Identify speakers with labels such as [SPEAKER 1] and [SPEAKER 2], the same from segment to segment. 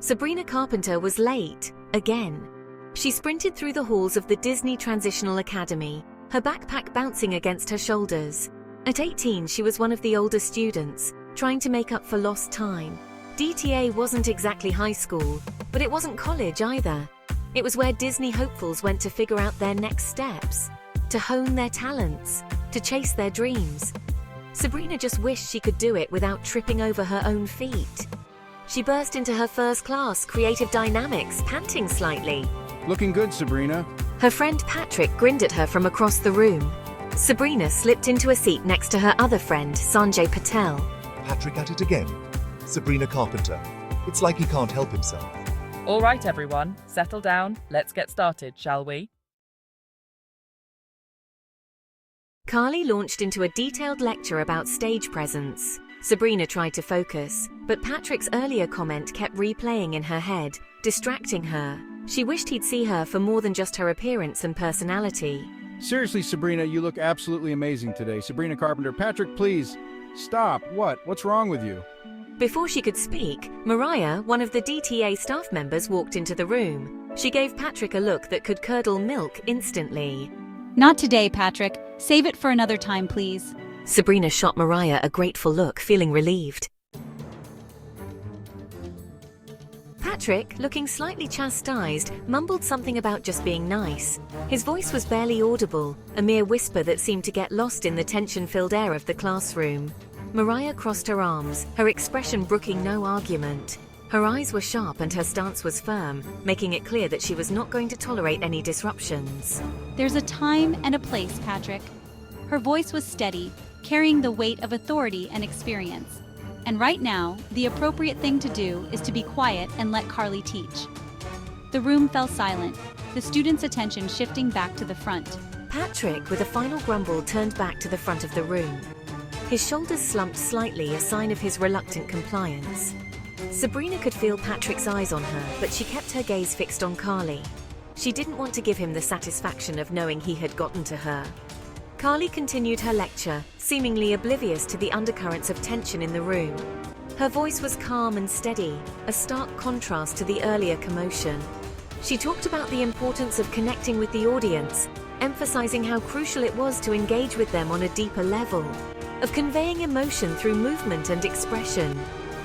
[SPEAKER 1] Sabrina Carpenter was late, again. She sprinted through the halls of the Disney Transitional Academy, her backpack bouncing against her shoulders. At 18, she was one of the older students, trying to make up for lost time. DTA wasn't exactly high school, but it wasn't college either. It was where Disney hopefuls went to figure out their next steps, to hone their talents, to chase their dreams. Sabrina just wished she could do it without tripping over her own feet. She burst into her first class, Creative Dynamics, panting slightly.
[SPEAKER 2] Looking good, Sabrina.
[SPEAKER 1] Her friend Patrick grinned at her from across the room. Sabrina slipped into a seat next to her other friend, Sanjay Patel.
[SPEAKER 3] Patrick at it again. Sabrina Carpenter. It's like he can't help himself.
[SPEAKER 4] All right, everyone, settle down. Let's get started, shall we?
[SPEAKER 1] Carly launched into a detailed lecture about stage presence. Sabrina tried to focus, but Patrick's earlier comment kept replaying in her head, distracting her. She wished he'd see her for more than just her appearance and personality.
[SPEAKER 2] Seriously, Sabrina, you look absolutely amazing today. Sabrina Carpenter, Patrick, please. Stop. What's wrong with you?
[SPEAKER 1] Before she could speak, Mariah, one of the DTA staff members, walked into the room. She gave Patrick a look that could curdle milk instantly.
[SPEAKER 5] Not today, Patrick. Save it for another time, please.
[SPEAKER 1] Sabrina shot Mariah a grateful look, feeling relieved. Patrick, looking slightly chastised, mumbled something about just being nice. His voice was barely audible, a mere whisper that seemed to get lost in the tension-filled air of the classroom. Mariah crossed her arms, her expression brooking no argument. Her eyes were sharp and her stance was firm, making it clear that she was not going to tolerate any disruptions.
[SPEAKER 5] There's a time and a place, Patrick. Her voice was steady, carrying the weight of authority and experience. And right now, the appropriate thing to do is to be quiet and let Carly teach. The room fell silent, the students' attention shifting back to the front.
[SPEAKER 1] Patrick, with a final grumble, turned back to the front of the room. His shoulders slumped slightly, a sign of his reluctant compliance. Sabrina could feel Patrick's eyes on her, but she kept her gaze fixed on Carly. She didn't want to give him the satisfaction of knowing he had gotten to her. Carly continued her lecture, seemingly oblivious to the undercurrents of tension in the room. Her voice was calm and steady, a stark contrast to the earlier commotion. She talked about the importance of connecting with the audience, emphasizing how crucial it was to engage with them on a deeper level, of conveying emotion through movement and expression.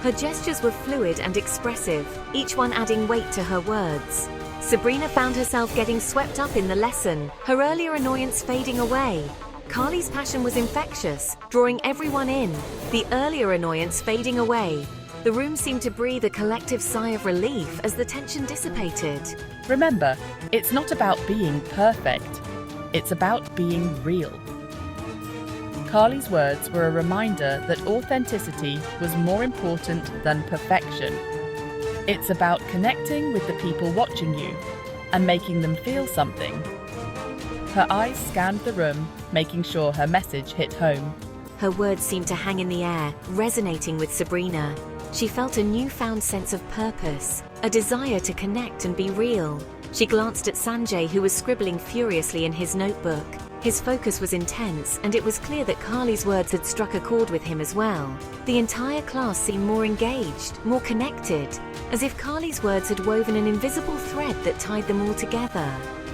[SPEAKER 1] Her gestures were fluid and expressive, each one adding weight to her words. Sabrina found herself getting swept up in the lesson, her earlier annoyance fading away. Carly's passion was infectious, drawing everyone in, the earlier annoyance fading away. The room seemed to breathe a collective sigh of relief as the tension dissipated.
[SPEAKER 4] Remember, it's not about being perfect. It's about being real. Carly's words were a reminder that authenticity was more important than perfection. It's about connecting with the people watching you and making them feel something. Her eyes scanned the room, making sure her message hit home.
[SPEAKER 1] Her words seemed to hang in the air, resonating with Sabrina. She felt a newfound sense of purpose, a desire to connect and be real. She glanced at Sanjay, who was scribbling furiously in his notebook. His focus was intense, and it was clear that Carly's words had struck a chord with him as well. The entire class seemed more engaged, more connected, as if Carly's words had woven an invisible thread that tied them all together.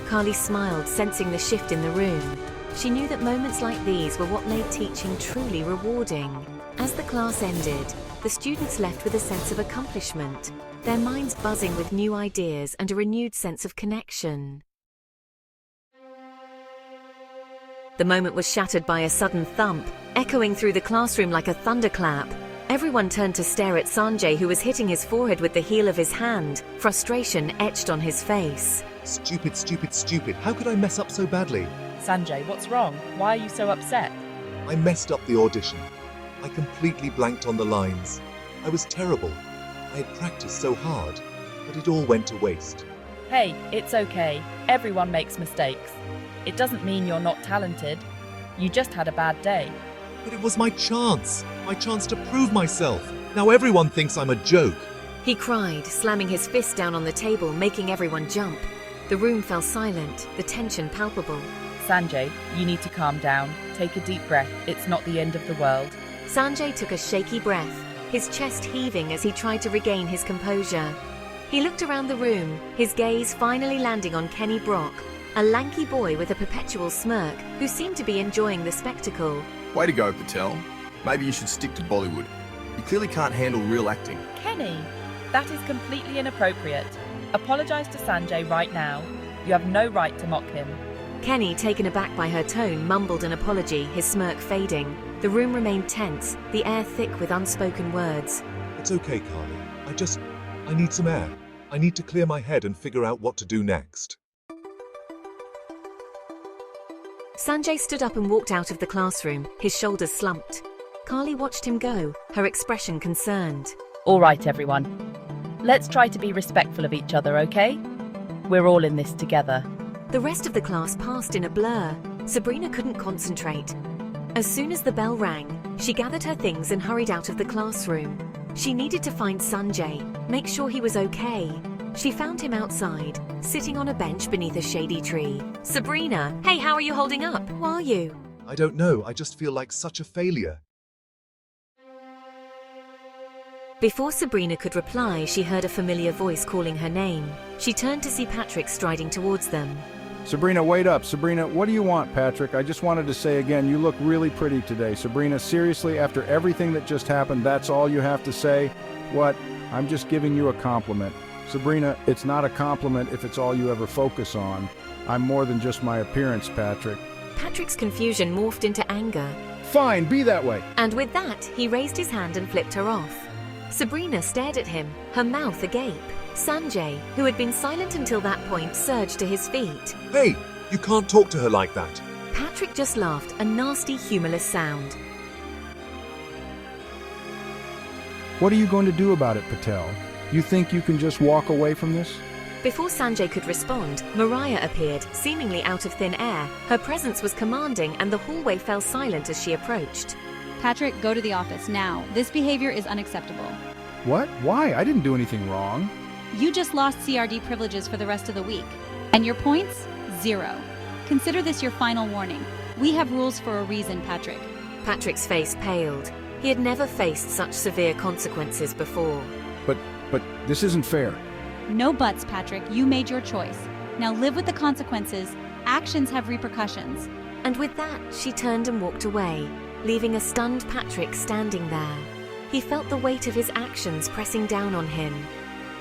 [SPEAKER 1] Carly smiled, sensing the shift in the room. She knew that moments like these were what made teaching truly rewarding. As the class ended, the students left with a sense of accomplishment, their minds buzzing with new ideas and a renewed sense of connection. The moment was shattered by a sudden thump, echoing through the classroom like a thunderclap. Everyone turned to stare at Sanjay, who was hitting his forehead with the heel of his hand, frustration etched on his face.
[SPEAKER 3] Stupid, stupid, stupid. How could I mess up so badly?
[SPEAKER 4] Sanjay, what's wrong? Why are you so upset?
[SPEAKER 3] I messed up the audition. I completely blanked on the lines. I was terrible. I had practiced so hard, but it all went to waste.
[SPEAKER 4] Hey, it's okay. Everyone makes mistakes. It doesn't mean you're not talented. You just had a bad day.
[SPEAKER 3] But it was my chance to prove myself. Now everyone thinks I'm a joke.
[SPEAKER 1] He cried, slamming his fist down on the table, making everyone jump. The room fell silent, the tension palpable.
[SPEAKER 4] Sanjay, you need to calm down. Take a deep breath. It's not the end of the world.
[SPEAKER 1] Sanjay took a shaky breath, his chest heaving as he tried to regain his composure. He looked around the room, his gaze finally landing on Kenny Brock, a lanky boy with a perpetual smirk who seemed to be enjoying the spectacle.
[SPEAKER 6] Way to go, Patel. Maybe you should stick to Bollywood. You clearly can't handle real acting.
[SPEAKER 4] Kenny, that is completely inappropriate. Apologize to Sanjay right now. You have no right to mock him.
[SPEAKER 1] Kenny, taken aback by her tone, mumbled an apology, his smirk fading. The room remained tense, the air thick with unspoken words.
[SPEAKER 3] It's okay, Carly. I need some air. I need to clear my head and figure out what to do next.
[SPEAKER 1] Sanjay stood up and walked out of the classroom, his shoulders slumped. Carly watched him go, her expression concerned.
[SPEAKER 4] All right, everyone. Let's try to be respectful of each other, okay? We're all in this together.
[SPEAKER 1] The rest of the class passed in a blur. Sabrina couldn't concentrate. As soon as the bell rang, she gathered her things and hurried out of the classroom. She needed to find Sanjay, make sure he was okay. She found him outside, sitting on a bench beneath a shady tree. Sabrina, hey, how are you holding up? Who are you?
[SPEAKER 3] I don't know, I just feel like such a failure.
[SPEAKER 1] Before Sabrina could reply, she heard a familiar voice calling her name. She turned to see Patrick striding towards them.
[SPEAKER 2] Sabrina, wait up. Sabrina, what do you want, Patrick? I just wanted to say again, you look really pretty today. Sabrina, seriously, after everything that just happened, that's all you have to say? What? I'm just giving you a compliment. Sabrina, it's not a compliment if it's all you ever focus on. I'm more than just my appearance, Patrick.
[SPEAKER 1] Patrick's confusion morphed into anger.
[SPEAKER 2] Fine, be that way.
[SPEAKER 1] And with that, he raised his hand and flipped her off. Sabrina stared at him, her mouth agape. Sanjay, who had been silent until that point, surged to his feet.
[SPEAKER 3] Hey, you can't talk to her like that.
[SPEAKER 1] Patrick just laughed, a nasty, humorless sound.
[SPEAKER 2] What are you going to do about it, Patel? You think you can just walk away from this?
[SPEAKER 1] Before Sanjay could respond, Mariah appeared, seemingly out of thin air. Her presence was commanding and the hallway fell silent as she approached.
[SPEAKER 5] Patrick, go to the office now. This behavior is unacceptable.
[SPEAKER 2] What? Why? I didn't do anything wrong.
[SPEAKER 5] You just lost CRD privileges for the rest of the week. And your points? 0. Consider this your final warning. We have rules for a reason, Patrick.
[SPEAKER 1] Patrick's face paled. He had never faced such severe consequences before.
[SPEAKER 2] But this isn't fair.
[SPEAKER 5] No buts, Patrick. You made your choice. Now live with the consequences. Actions have repercussions.
[SPEAKER 1] And with that, she turned and walked away, leaving a stunned Patrick standing there. He felt the weight of his actions pressing down on him.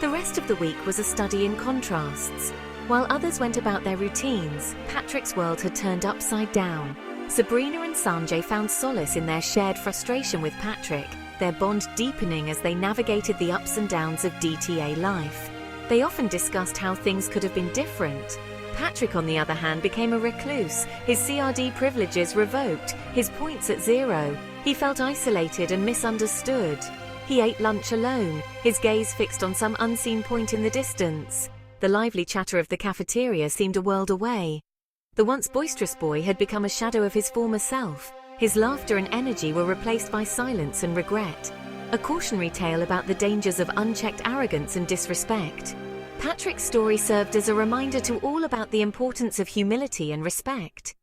[SPEAKER 1] The rest of the week was a study in contrasts. While others went about their routines, Patrick's world had turned upside down. Sabrina and Sanjay found solace in their shared frustration with Patrick, their bond deepening as they navigated the ups and downs of DTA life. They often discussed how things could have been different. Patrick, on the other hand, became a recluse, his CRD privileges revoked, his points at 0. He felt isolated and misunderstood. He ate lunch alone, his gaze fixed on some unseen point in the distance. The lively chatter of the cafeteria seemed a world away. The once boisterous boy had become a shadow of his former self. His laughter and energy were replaced by silence and regret. A cautionary tale about the dangers of unchecked arrogance and disrespect. Patrick's story served as a reminder to all about the importance of humility and respect.